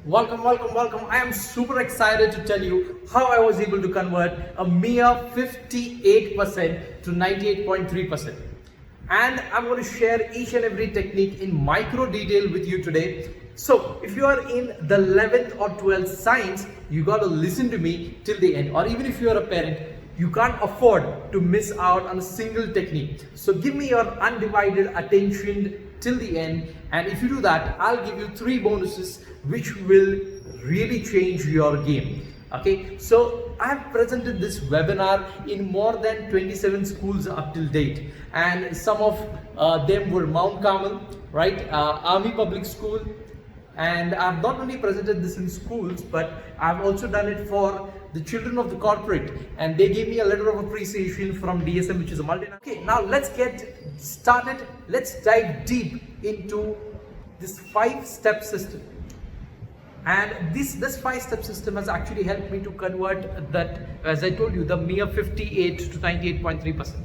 Welcome. I am super excited to tell you how I was able to convert a mere 58% to 98.3%. And I'm going to share each and every technique in micro detail with you today. So if you are in the 11th or 12th science, you got to listen to me till the end. Or even if you are a parent, you can't afford to miss out on a single technique. So give me your undivided attention till the end, and if you do that, I'll give you 3 bonuses which will really change your game. Okay, so I have presented this webinar in more than 27 schools up till date, and some of them were Mount Carmel, right, Army Public School, and I've not only presented this in schools, but I've also done it for the children of the corporate, and they gave me a letter of appreciation from DSM, which is a multinational. Okay, now let's get started. Let's dive deep into this 5-step system. And this 5-step system has actually helped me to convert that, as I told you, the mere 58 to 98.3%.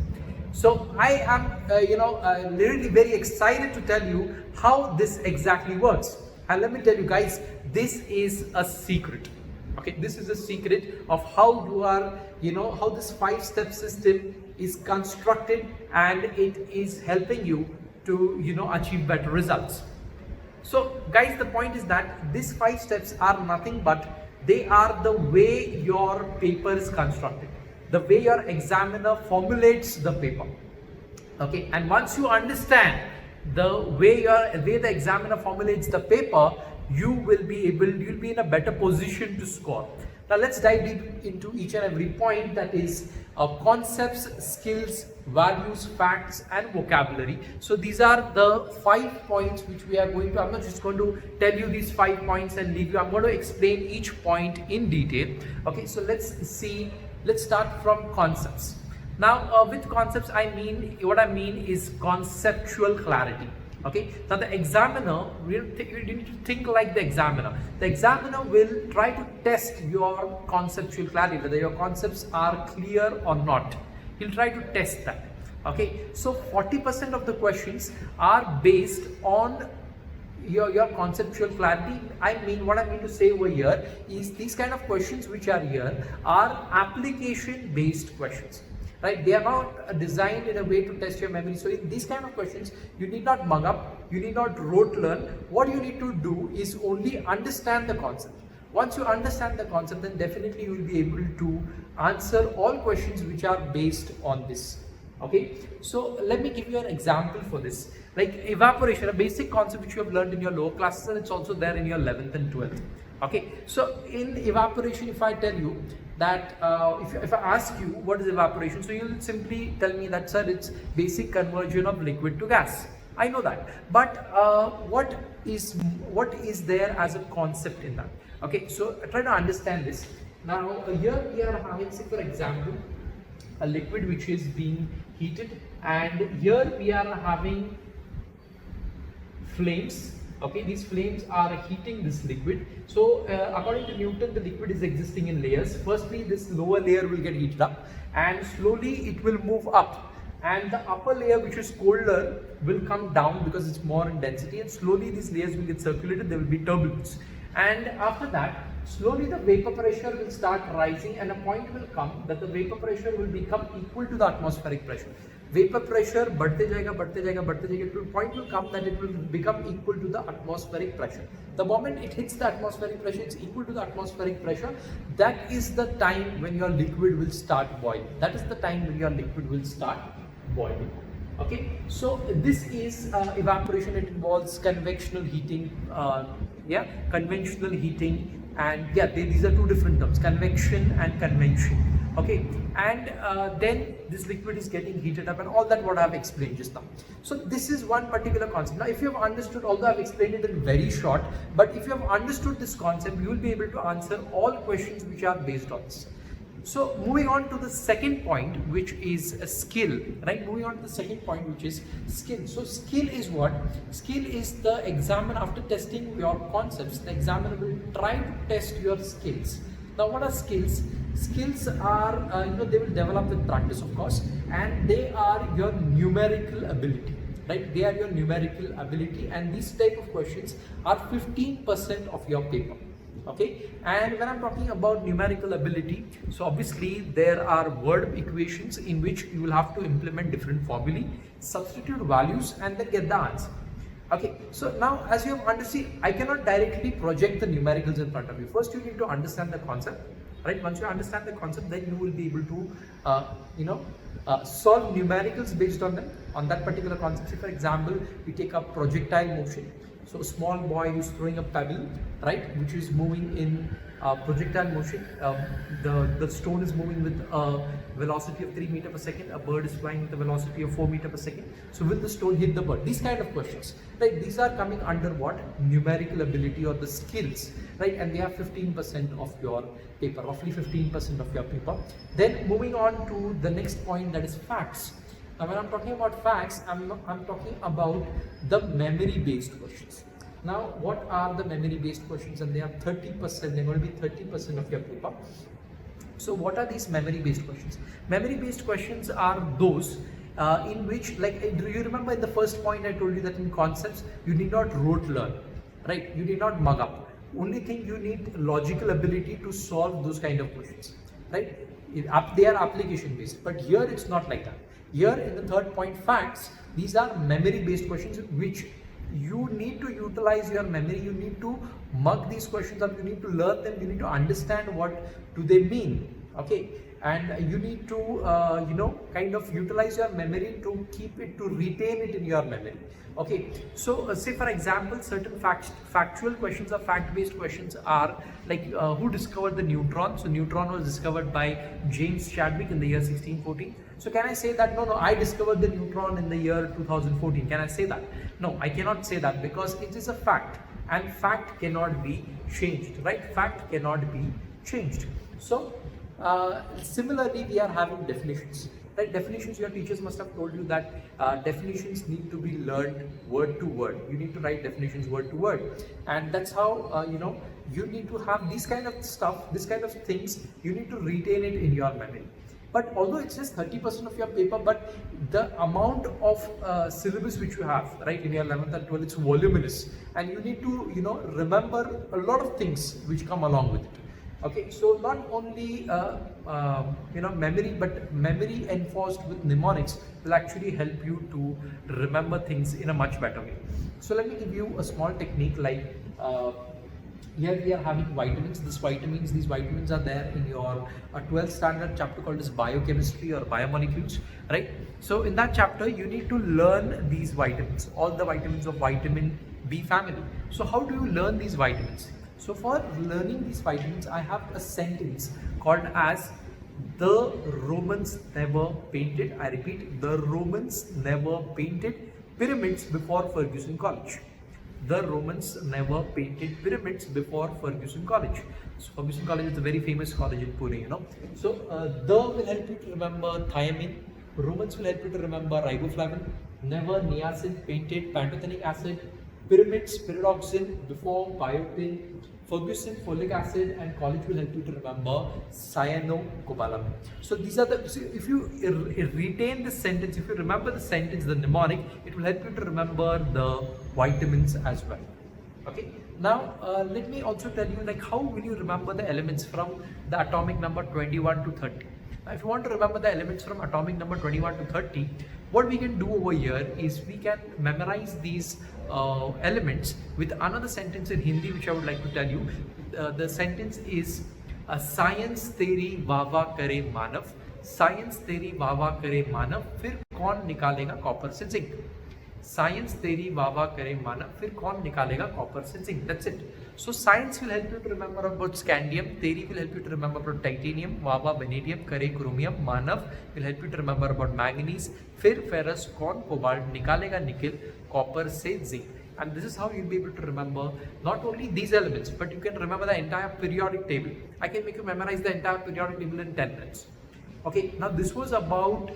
So I am, really very excited to tell you how this exactly works. And let me tell you guys, this is a secret. Okay, this is a secret of how you are, how this 5-step system is constructed, and it is helping you to, achieve better results. So guys, the point is that these 5 steps are nothing but they are the way your paper is constructed, the way your examiner formulates the paper. Okay, and once you understand the way the examiner formulates the paper, you'll be in a better position to score. Now let's dive deep into each and every point, that is concepts, skills, values, facts and vocabulary. So these are the 5 points which we are going to, I'm not just going to tell you these 5 points and leave you, I'm going to explain each point in detail. Okay, so let's start from concepts. Now with concepts, what I mean is conceptual clarity. Okay, now the examiner, you need to think like the examiner. The examiner will try to test your conceptual clarity, whether your concepts are clear or not. He'll try to test that. Okay, so 40% of the questions are based on your conceptual clarity. What I mean to say over here is these kind of questions which are here are application based questions. Right? They are not designed in a way to test your memory. So in these kind of questions, you need not mug up, you need not rote learn. What you need to do is only understand the concept. Once you understand the concept, then definitely you will be able to answer all questions which are based on this. Okay, so let me give you an example for this. Like evaporation, a basic concept which you have learned in your lower classes, and it's also there in your 11th and 12th. Okay, so in evaporation, if I tell you that if I ask you what is evaporation, so you'll simply tell me that, sir, it's basic conversion of liquid to gas. I know that, but what is there as a concept in that? Okay, so try to understand this. Now here we are having, say for example, a liquid which is being heated, and here we are having flames. Okay, these flames are heating this liquid. So according to Newton, the liquid is existing in layers. Firstly, this lower layer will get heated up, and slowly it will move up, and the upper layer, which is colder, will come down because it's more in density, and slowly these layers will get circulated. There will be turbulence, and after that, slowly the vapor pressure will start rising, and a point will come that the vapor pressure will become equal to the atmospheric pressure. Vapor pressure बढ़ते जाएगा, to a point will come that it will become equal to the atmospheric pressure. The moment it hits the atmospheric pressure, it's equal to the atmospheric pressure. That is the time when your liquid will start boiling. Okay, so this is evaporation. It involves conventional heating, and these are 2 different terms, convection and convention. Okay, and then this liquid is getting heated up, and all that what I have explained just now. So this is one particular concept. Now if you have understood, although I have explained it in very short, but if you have understood this concept, you will be able to answer all questions which are based on this. So moving on to the second point, which is a skill, right? So skill is what? Skill is the examiner, after testing your concepts, the examiner will try to test your skills. Now what are skills? Skills are, they will develop with practice, of course, and they are your numerical ability. right? They are your numerical ability, and these type of questions are 15% of your paper. Okay, and when I'm talking about numerical ability, so obviously there are word equations in which you will have to implement different formulae, substitute values, and then get the answer. Okay, so now as you have understood, I cannot directly project the numericals in front of you. First, you need to understand the concept, right? Once you understand the concept, then you will be able to, solve numericals based on them, on that particular concept. So for example, we take up projectile motion. So a small boy is throwing a pebble, right, which is moving in projectile motion. The stone is moving with a velocity of 3 meters per second. A bird is flying with a velocity of 4 meters per second. So will the stone hit the bird? These kind of questions, right? These are coming under what? Numerical ability or the skills, right? And they are 15% of your paper, roughly 15% of your paper. Then moving on to the next point, that is facts. Now, when I'm talking about facts, I'm talking about the memory-based questions. Now, what are the memory-based questions? And they are 30%. They're going to be 30% of your paper. So, what are these memory-based questions? Memory-based questions are those in which, like, do you remember in the first point I told you that in concepts you need not rote learn, right? You need not mug up. Only thing you need logical ability to solve those kind of questions, right? They are application based, but here it's not like that. Here in the third point, facts, these are memory based questions which you need to utilize your memory. You need to mug these questions up, you need to learn them, you need to understand what do they mean, okay? And you need to kind of utilize your memory to keep it, to retain it in your memory. Okay, so say for example, certain factual questions or fact-based questions are like who discovered the neutron? So neutron was discovered by James Chadwick in the year 1614. So can I say that no, I discovered the neutron in the year 2014? Can I say that? No, I cannot say that, because it is a fact, and fact cannot be changed, right? Fact cannot be changed. So similarly, we are having definitions. Right? Definitions, your teachers must have told you that definitions need to be learned word to word. You need to write definitions word to word, and that's how you need to have these kind of stuff, this kind of things. You need to retain it in your memory. But although it's just 30% of your paper, but the amount of syllabus which you have, right, in your 11th and 12th, it's voluminous, and you need to remember a lot of things which come along with it. Okay, so not only memory, but memory enforced with mnemonics will actually help you to remember things in a much better way. So let me give you a small technique. Like here we are having vitamins. These vitamins are there in your 12th standard chapter called as biochemistry or biomolecules, right? So in that chapter you need to learn these vitamins, all the vitamins of vitamin B family. So how do you learn these vitamins? So for learning these vitamins, I have a sentence called as the Romans never painted, I repeat, the Romans never painted pyramids before Ferguson College. The Romans never painted pyramids before Ferguson College. So Ferguson College is a very famous college in Pune, So the will help you to remember thiamine, Romans will help you to remember riboflavin, never niacin painted pantothenic acid, pyramids, pyridoxine before biotin, Ferguson, folic acid, and college will help you to remember cyanocobalamin. So these are the, so if you retain this sentence, if you remember the sentence, the mnemonic, it will help you to remember the vitamins as well. Okay. Now let me also tell you, like, how will you remember the elements from the atomic number 21 to 30. Now, if you want to remember the elements from atomic number 21 to 30, what we can do over here is we can memorize these elements with another sentence in Hindi which I would like to tell you. The sentence is science theory वाह करे मानव, science theory वाह करे मानव, फिर कौन निकालेगा copper से zinc. Science theory वाह करे मानव, फिर कौन निकालेगा कॉपर से zinc. That's it. So science will help you to remember about scandium, theory will help you to remember about titanium, वाह vanadium, करे chromium, Manav will help you to remember about manganese, फिर ferrous, कौन cobalt निकालेगा nickel copper से zinc. And this is how you'll be able to remember not only these elements, but you can remember the entire periodic table. I can make you memorize the entire periodic table in 10 minutes. Okay, now this was about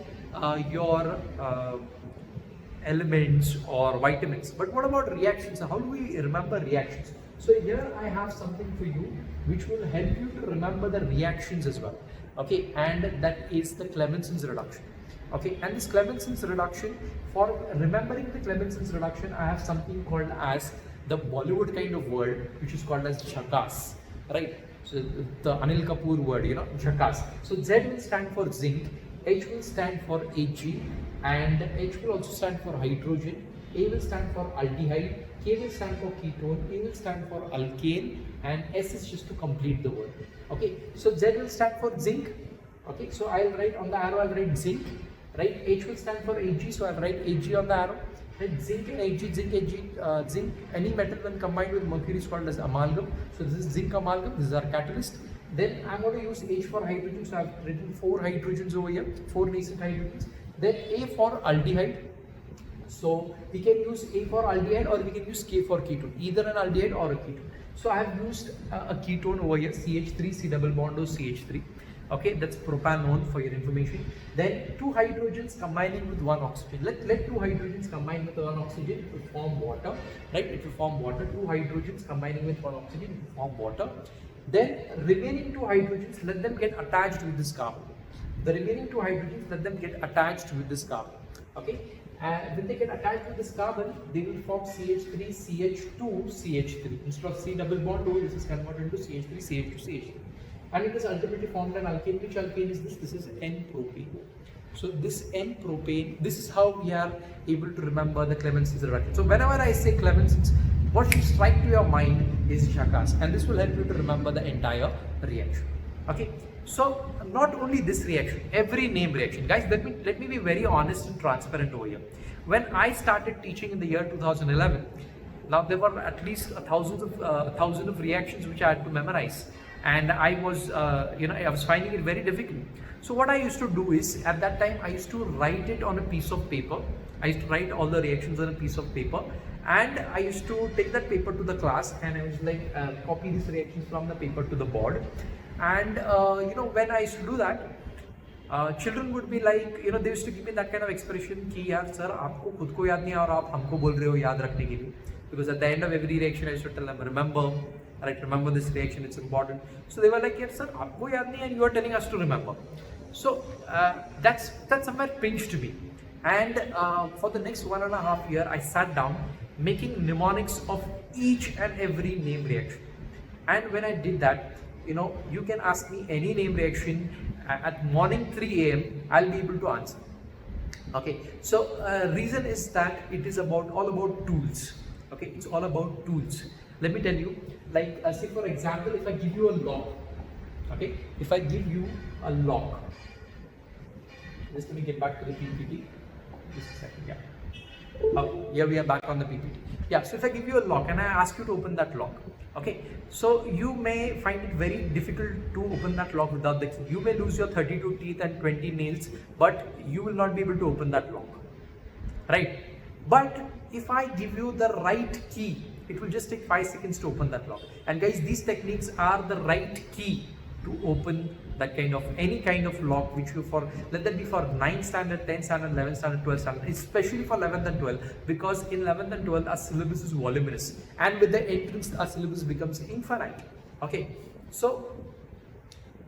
your elements or vitamins. But what about reactions? How do we remember reactions? So here I have something for you which will help you to remember the reactions as well. Okay, and that is the Clemenson's reduction. Okay, and this Clemenson's reduction, for remembering the Clemenson's reduction, I have something called as the Bollywood kind of word which is called as jhakas. right? So the Anil Kapoor word, jhakas. So Z will stand for zinc, H will stand for Ag, and H will also stand for hydrogen, A will stand for aldehyde, K will stand for ketone, A will stand for alkane, and S is just to complete the word. Okay, so Z will stand for zinc. Okay, so I'll write on the arrow, I'll write zinc, right? H will stand for Ag, so I'll write Ag on the arrow. Right? Zinc and Ag, zinc, any metal when combined with mercury is called as amalgam. So this is zinc amalgam, this is our catalyst. Then I'm going to use H for hydrogen, so I've written 4 hydrogens over here, 4 nascent hydrogens. Then A for aldehyde. So we can use A for aldehyde or we can use K for ketone, either an aldehyde or a ketone. So I have used a ketone over here, CH3, C double bond O CH3. Okay, that's propanone for your information. Then 2 hydrogens combining with 1 oxygen. Let 2 hydrogens combine with 1 oxygen, it will form water, right? It will form water. 2 hydrogens combining with 1 oxygen, it will form water. Then remaining 2 hydrogens, let them get attached with this carbon. The remaining 2 hydrogens, let them get attached with this carbon. Okay, when they get attached with this carbon, they will form CH3, CH2, CH3. Instead of C double bond O, this is converted into CH3, CH2, CH3. And it is ultimately formed an alkane. Which alkane is this? This is N-propane. So this N-propane, this is how we are able to remember the Clemenson's reaction. So whenever I say Clemenson's, what should strike to your mind is jhakas, and this will help you to remember the entire reaction. Okay. So not only this reaction, every name reaction. Guys, let me be very honest and transparent over here. When I started teaching in the year 2011, now there were at least thousands of reactions which I had to memorize. And I was, I was finding it very difficult. So what I used to do is, at that time, I used to write it on a piece of paper. I used to write all the reactions on a piece of paper, and I used to take that paper to the class, and I was like, copy these reactions from the paper to the board. And when I used to do that, children would be like, they used to give me that kind of expression, कि यार sir, आपको खुद को याद नहीं और आप हमको बोल रहे हो याद रखने के लिए. Because at the end of every reaction, I used to tell them, remember. Right, remember this reaction, it's important. So they were like, yes sir, aapko yaad nahi and you are telling us to remember. So that's somewhere pinched me. And for the next 1.5 years, I sat down making mnemonics of each and every name reaction. And when I did that, you can ask me any name reaction at morning 3 a.m. I'll be able to answer. Okay, so reason is that it is all about tools. Okay, it's all about tools. Let me tell you, like say for example, if I give you a lock, okay, if I give you a lock, just let me get back to the PPT, just a second, yeah. Here we are back on the PPT. Yeah, so if I give you a lock and I ask you to open that lock, okay, so you may find it very difficult to open that lock without the key. You may lose your 32 teeth and 20 nails, but you will not be able to open that lock, right? But if I give you the right key, it will just take 5 seconds to open that lock. And guys, these techniques are the right key to open that any kind of lock which you let that be for 9th standard, 10th standard, 11th standard, 12th standard, especially for 11th and 12th, because in 11th and 12th our syllabus is voluminous, and with the entrance our syllabus becomes infinite. Okay, so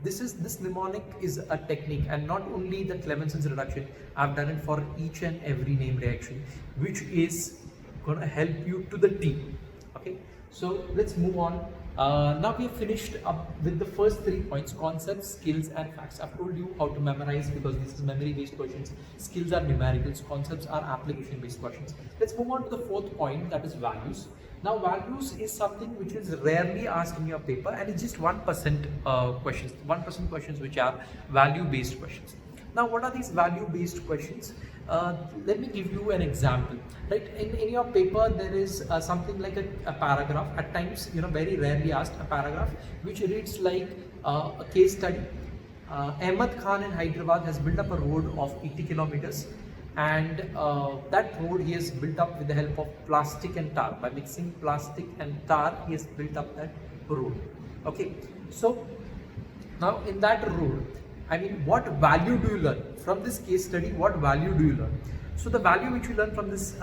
this mnemonic is a technique, and not only the Clemenson's reduction, I've done it for each and every name reaction, which is going to help you to the T. Okay, so let's move on. Now we have finished up with the first 3 points: concepts, skills, and facts. I've told you how to memorize because this is memory-based questions. Skills are numericals, concepts are application-based questions. Let's move on to the 4th point, that is values. Now values is something which is rarely asked in your paper, and it's just 1% questions. 1% questions which are value-based questions. Now, what are these value-based questions? Let me give you an example. Right, in your paper there is something like a paragraph. At times, very rarely asked, a paragraph which reads like a case study. Ahmed Khan in Hyderabad has built up a road of 80 kilometers, and that road he has built up with the help of plastic and tar. By mixing plastic and tar, he has built up that road. Okay, so now in that road, what value do you learn from this case study? What value do you learn? So the value which you learn from this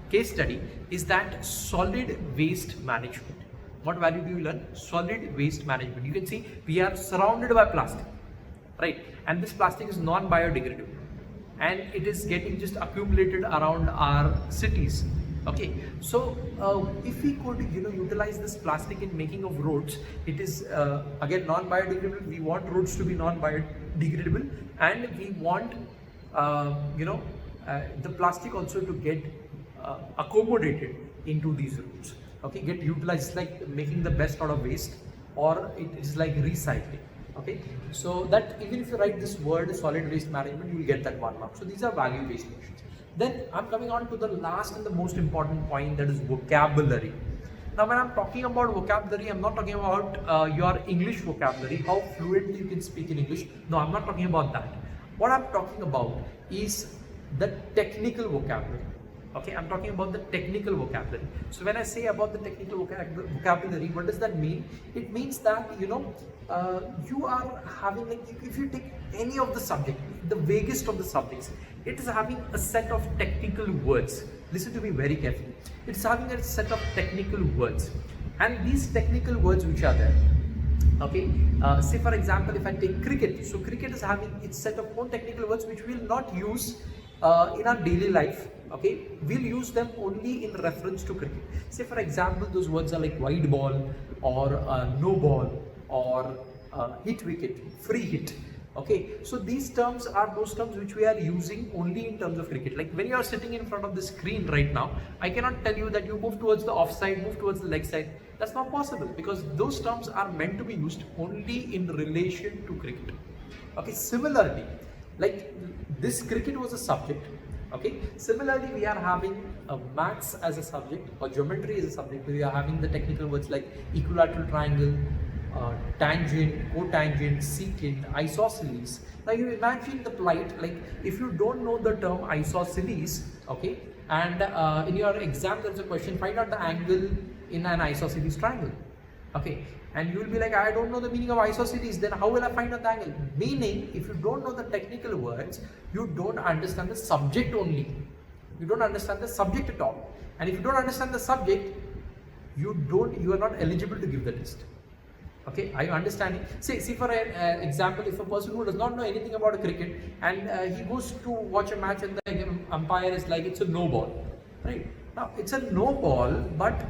case study is that solid waste management. What value do you learn? Solid waste management. You can see we are surrounded by plastic, right? And this plastic is non-biodegradable, and it is getting just accumulated around our cities. Okay, so if we could, utilize this plastic in making of roads, it is again non-biodegradable. We want roads to be non-biodegradable, and we want, the plastic also to get accommodated into these roads. Okay, get utilized, like making the best out of waste, or it is like recycling. Okay, so that even if you write this word solid waste management, you will get that 1 mark. So these are value based questions. Then I'm coming on to the last and the most important point, that is vocabulary. Now when I'm talking about vocabulary, I'm not talking about your English vocabulary, how fluently you can speak in English. No, I'm not talking about that. What I'm talking about is the technical vocabulary. Okay, I'm talking about the technical vocabulary. So when I say about the technical vocabulary, what does that mean? It means that, you are having, like, if you take any of the subject, the vaguest of the subjects, it is having a set of technical words. Listen to me very carefully. It's having a set of technical words. And these technical words which are there, okay, say for example, if I take cricket, so cricket is having its set of own technical words which we will not use in our daily life. Okay, we'll use them only in reference to cricket. Say for example, those words are like wide ball, or no ball, or hit wicket, free hit. Okay, so these terms are those terms which we are using only in terms of cricket. Like when you are sitting in front of the screen right now, I cannot tell you that you move towards the offside, move towards the leg side. That's not possible, because those terms are meant to be used only in relation to cricket. Okay, similarly, like this cricket was a subject. Okay, similarly we are having maths as a subject, or geometry as a subject. We are having the technical words like equilateral triangle, tangent, cotangent, secant, isosceles. Now you imagine the plight, like if you don't know the term isosceles, okay, and in your exam there's a question, find out the angle in an isosceles triangle. Okay, and you will be like, I don't know the meaning of isosceles, then how will I find out the angle? Meaning, if you don't know the technical words, you don't understand the subject only. You don't understand the subject at all. And if you don't understand the subject, you are not eligible to give the test. Okay, are you understanding? See for an example, if a person who does not know anything about a cricket and he goes to watch a match and the umpire is like, it's a no ball, right? Now it's a no ball, but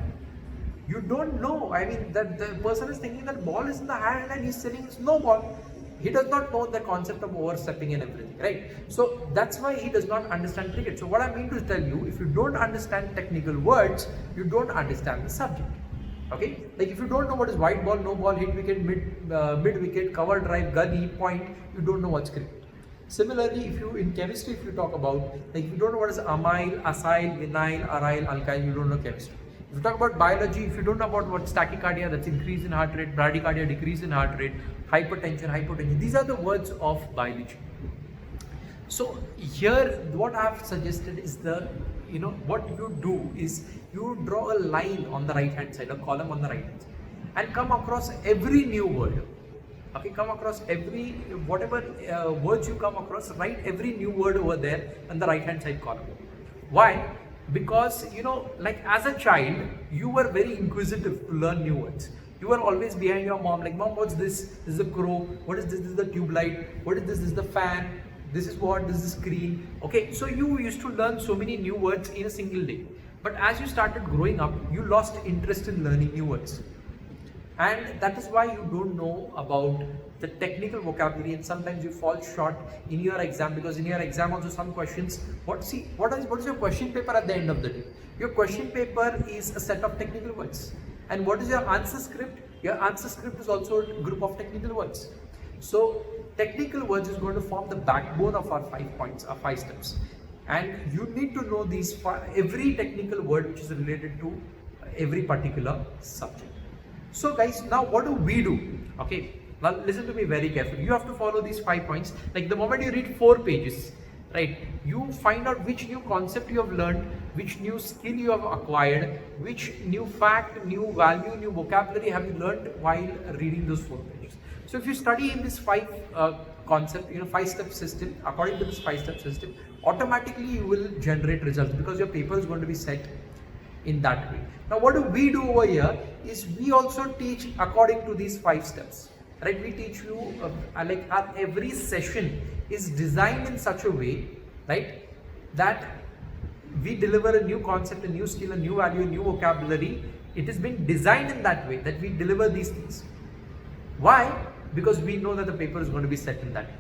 you don't know. I mean, that the person is thinking that ball is in the hand and he's saying it's no ball. He does not know the concept of overstepping and everything, right? So that's why he does not understand cricket. So what I mean to tell you, if you don't understand technical words, you don't understand the subject. Okay, like if you don't know what is wide ball, no ball, hit wicket, mid wicket, cover drive, gully, point, you don't know what's cricket. Similarly, if you in chemistry, if you talk about, like if you don't know what is amyl, acyl, vinyl, aryl, alkyl, you don't know chemistry. If you talk about biology, if you don't know about what's tachycardia, that's increase in heart rate, bradycardia, decrease in heart rate, hypertension, these are the words of biology. So here, what I have suggested is what you do is you draw a line on the right hand side, a column on the right hand side, and come across every new word. Okay, come across every, whatever words you come across, write every new word over there on the right hand side column. Why? Because, like as a child, you were very inquisitive to learn new words. You were always behind your mom, like, Mom, what's this? This is a crow. What is this? This is the tube light. What is this? This is the fan. This is what? This is the screen. Okay, so you used to learn so many new words in a single day. But as you started growing up, you lost interest in learning new words. And that is why you don't know about the technical vocabulary, and sometimes you fall short in your exam, because in your exam also some questions, what is your question paper at the end of the day? Your question paper is a set of technical words. And what is your answer script? Your answer script is also a group of technical words. So technical words is going to form the backbone of our 5 points, our 5 steps. And you need to know these every technical word which is related to every particular subject. So guys, now what do we do? Okay, now listen to me very carefully. You have to follow these 5 points. Like the moment you read 4 pages, right, you find out which new concept you have learned, which new skill you have acquired, which new fact, new value, new vocabulary have you learned while reading those 4 pages. So if you study in this 5 concept, 5-step system, according to this 5-step system, automatically you will generate results, because your paper is going to be set in that way. Now what do we do over here is we also teach according to these 5 steps, right? We teach you like every session is designed in such a way, right, that we deliver a new concept, a new skill, a new value, a new vocabulary. It has been designed in that way that we deliver these things. Why? Because we know that the paper is going to be set in that way.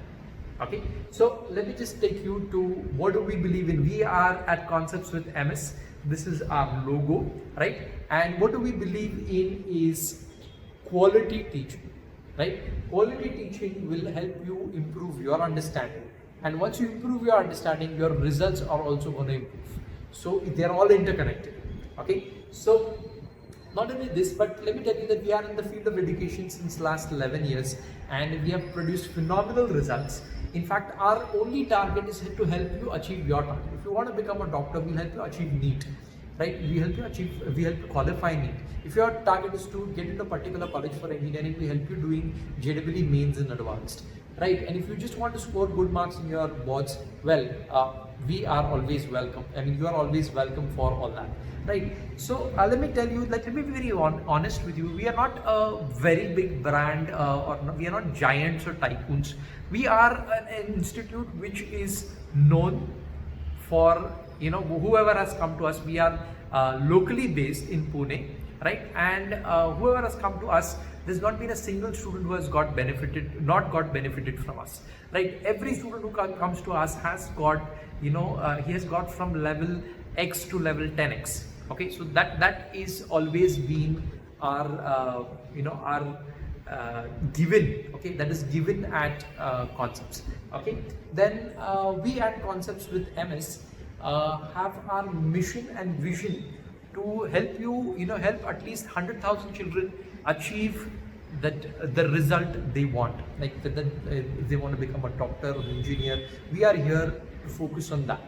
Okay, so let me just take you to what do we believe in. We are at Concepts with MS. This is our logo, right? And what do we believe in is quality teaching, right? Quality teaching will help you improve your understanding, and once you improve your understanding, your results are also going to improve. So they're all interconnected. Okay, so not only this, but let me tell you that we are in the field of education since last 11 years, and we have produced phenomenal results. In fact, our only target is to help you achieve your target. If you want to become a doctor, we'll help you achieve NEET, right? We help you qualify NEET. If your target is to get into a particular college for engineering, we help you doing JEE mains and advanced, right? And if you just want to score good marks in your boards, well, we are always welcome. I mean, you are always welcome for all that, right? So let me tell you, let me be very honest with you. We are not a very big brand, or we are not giants or tycoons. We are an institute which is known for, you know, whoever has come to us. We are locally based in Pune, right? And whoever has come to us, there's not been a single student who has not got benefited from us, right? Every student who comes to us has got, you know, he has got from level X to level 10X. Okay, so that is always been our, you know, our given. Okay, that is given at Concepts. Okay, then we at Concepts with MS have our mission and vision to help you, you know, help at least 100,000 children achieve the result they want. Like if they want to become a doctor or an engineer, we are here to focus on that.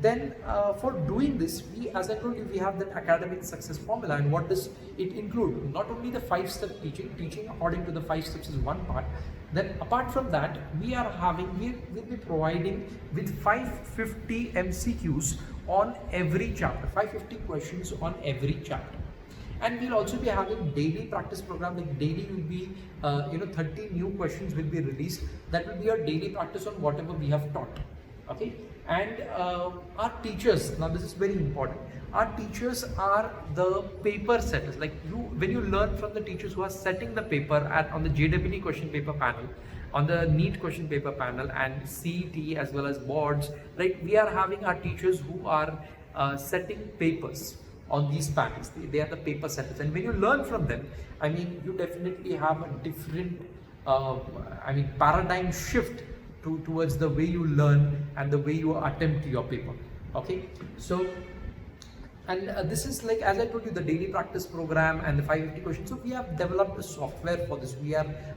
Then for doing this, we, as I told you, we have that academic success formula. And what does it include? Not only the 5-step teaching according to the 5 steps is one part. Then apart from that, we'll be providing with 550 MCQs on every chapter, 550 questions on every chapter. And we'll also be having daily practice program. Like daily will be, 30 new questions will be released. That will be our daily practice on whatever we have taught. Okay, and our teachers, now this is very important, our teachers are the paper setters. Like when you learn from the teachers who are setting the paper on the JEE question paper panel, on the NEET question paper panel, and CET as well as boards, right? We are having our teachers who are setting papers on these panels. They are the paper setters, and when you learn from them, I mean, you definitely have a different paradigm shift towards the way you learn and the way you attempt your paper. Okay, so and this is, like as I told you, the daily practice program and the 550 questions. So we have developed a software for this.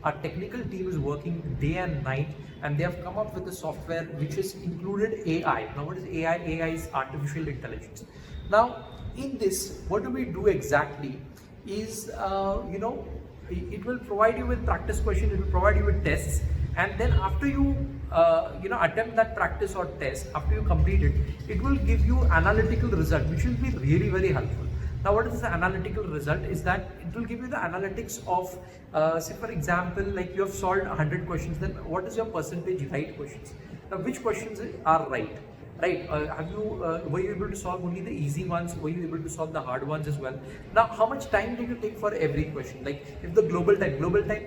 Our technical team is working day and night, and they have come up with a software which has included AI. Now what is AI? AI is artificial intelligence. Now in this, what do we do exactly is, it will provide you with practice questions, it will provide you with tests, and then after you attempt that practice or test, after you complete it, it will give you analytical result, which will be really very helpful. Now what is the analytical result? Is that it will give you the analytics of, say for example, like you have solved 100 questions, then what is your percentage right questions? Now which questions are right? Right, were you able to solve only the easy ones? Were you able to solve the hard ones as well? Now, how much time do you take for every question? Like, if the global time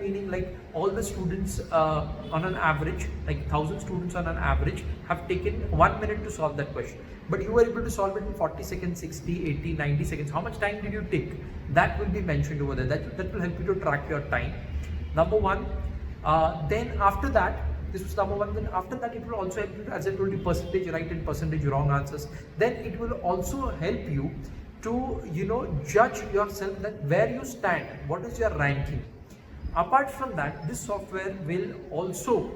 meaning like all the students on an average, like 1,000 students on an average have taken 1 minute to solve that question. But you were able to solve it in 40 seconds, 60, 80, 90 seconds. How much time did you take? That will be mentioned over there. That will help you to track your time. Number one. Then after that, this was number one. Then after that, it will also help you, as I told you, percentage right and percentage wrong answers. Then it will also help you to, judge yourself that where you stand, what is your ranking. Apart from that, this software will also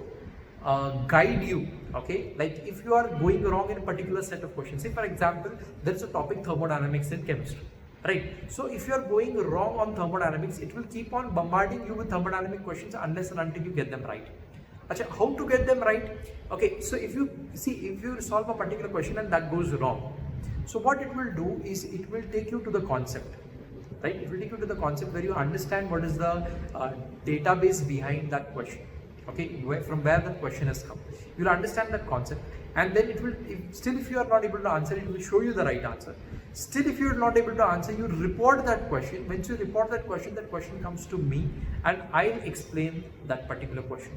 guide you. Okay, like if you are going wrong in a particular set of questions, say for example, there is a topic thermodynamics in chemistry. Right, so if you are going wrong on thermodynamics, it will keep on bombarding you with thermodynamic questions unless and until you get them right. Achha, how to get them right? Okay, so if you solve a particular question and that goes wrong, so what it will do is it will take you to the concept, right? It will take you to the concept where you understand what is the database behind that question. okay, from where the question has come. You'll understand that concept, and then it will, if you are not able to answer, it will show you the right answer. Still, if you are not able to answer, you report that question. Once you report that question comes to me, and I'll explain that particular question.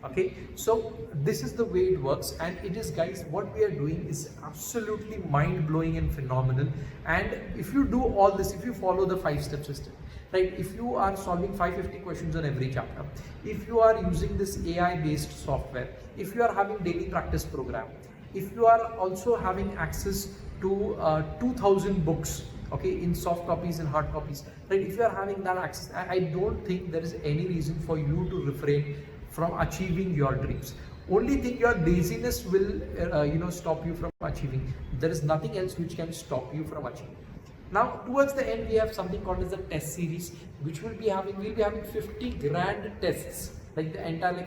Okay, so this is the way it works, and it is, guys, what we are doing is absolutely mind-blowing and phenomenal. And if you do all this, if you follow the 5-step system, right, if you are solving 550 questions on every chapter, if you are using this AI-based software, if you are having daily practice program, if you are also having access to 2000 books, okay, in soft copies and hard copies, right, if you are having that access, I don't think there is any reason for you to refrain from achieving your dreams. Only thing, your laziness will stop you from achieving. There is nothing else which can stop you from achieving. Now towards the end, we have something called as the test series, which we'll be having 50 grand tests, like the entire,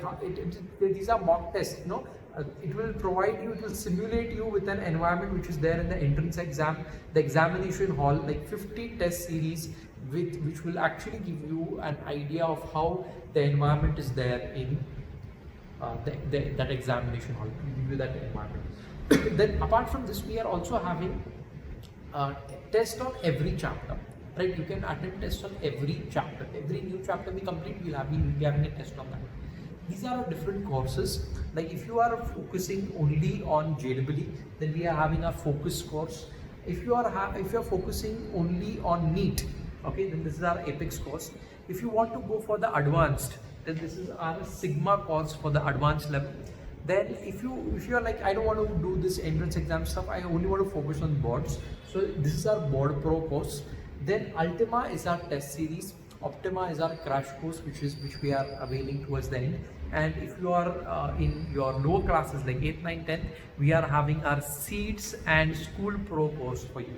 these are mock tests, it will provide you, it will simulate you with an environment which is there in the entrance exam, the examination hall, like 50 test series which will actually give you an idea of how the environment is there in that examination hall, to give you that environment. Then apart from this, we are also having test on every chapter, right? You can attend test on every chapter. Every new chapter we complete, we'll be having a test on that. These are different courses. Like if you are focusing only on JEE, then we are having a focus course. If you are focusing only on NEET, okay, then this is our Apex course. If you want to go for the advanced, then this is our Sigma course for the advanced level. Then if you are like, I don't want to do this entrance exam stuff, I only want to focus on boards, so this is our Board Pro course. Then Ultima is our test series, Optima is our crash course, which we are availing towards the end. And if you are in your lower classes like 8th, 9th, 10th, we are having our Seeds and School Pro course for you.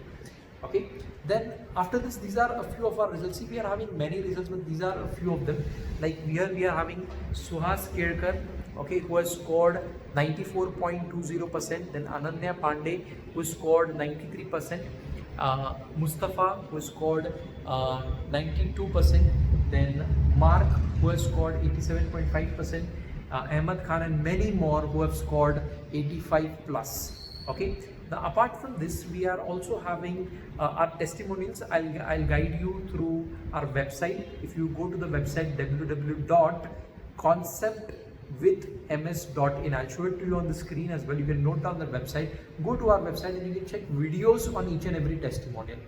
Okay, then after this, these are a few of our results. See, we are having many results, but these are a few of them. Like here we are having Suhas Kedkar, okay, who has scored 94.20%. Then Ananya Pandey, who scored 93%. Mustafa, who scored 92%. Then Mark, who has scored 87.5%. Ahmed Khan, and many more who have scored 85 plus. Okay. Now, apart from this, we are also having our testimonials. I'll guide you through our website. If you go to the website www.conceptwithms.in, I'll show it to you on the screen as well. You can note down the website. Go to our website and you can check videos on each and every testimonial.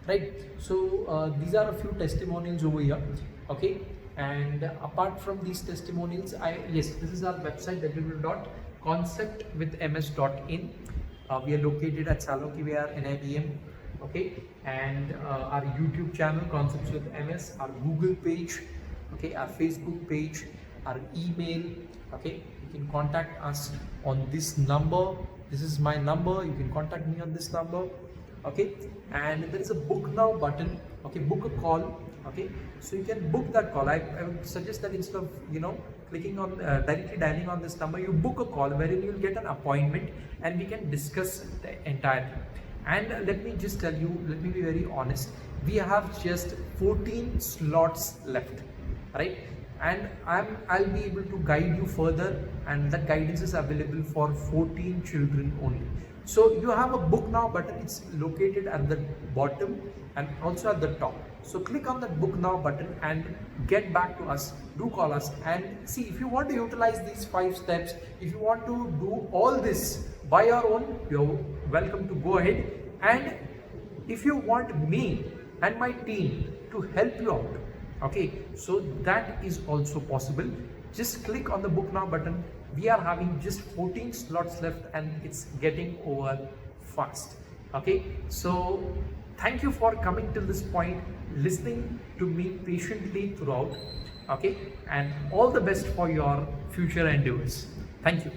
Right. So these are a few testimonials over here. Okay. And apart from these testimonials, this is our website www.conceptwithms.in. We are located at Salonki Vihar, NIBM, okay, and our YouTube channel, Concepts with MS, our Google page, okay, our Facebook page, our email, okay. You can contact us on this number. This is my number. You can contact me on this number, okay. And there is a book now button, okay, book a call, okay. So you can book that call. I would suggest that instead of clicking on directly dialing on this number, you book a call wherein you will get an appointment and we can discuss the entire thing. And let me just tell you, let me be very honest, we have just 14 slots left, right? And I'll be able to guide you further, and that guidance is available for 14 children only. So you have a book now button. It's located at the bottom and also at the top. So click on that book now button and get back to us. Do call us and see if you want to utilize these 5 steps. If you want to do all this by your own, you're welcome to go ahead. And if you want me and my team to help you out, okay, so that is also possible. Just click on the book now button. We are having just 14 slots left and it's getting over fast. Okay, so thank you for coming till this point, listening to me patiently throughout. Okay, and all the best for your future endeavors. Thank you.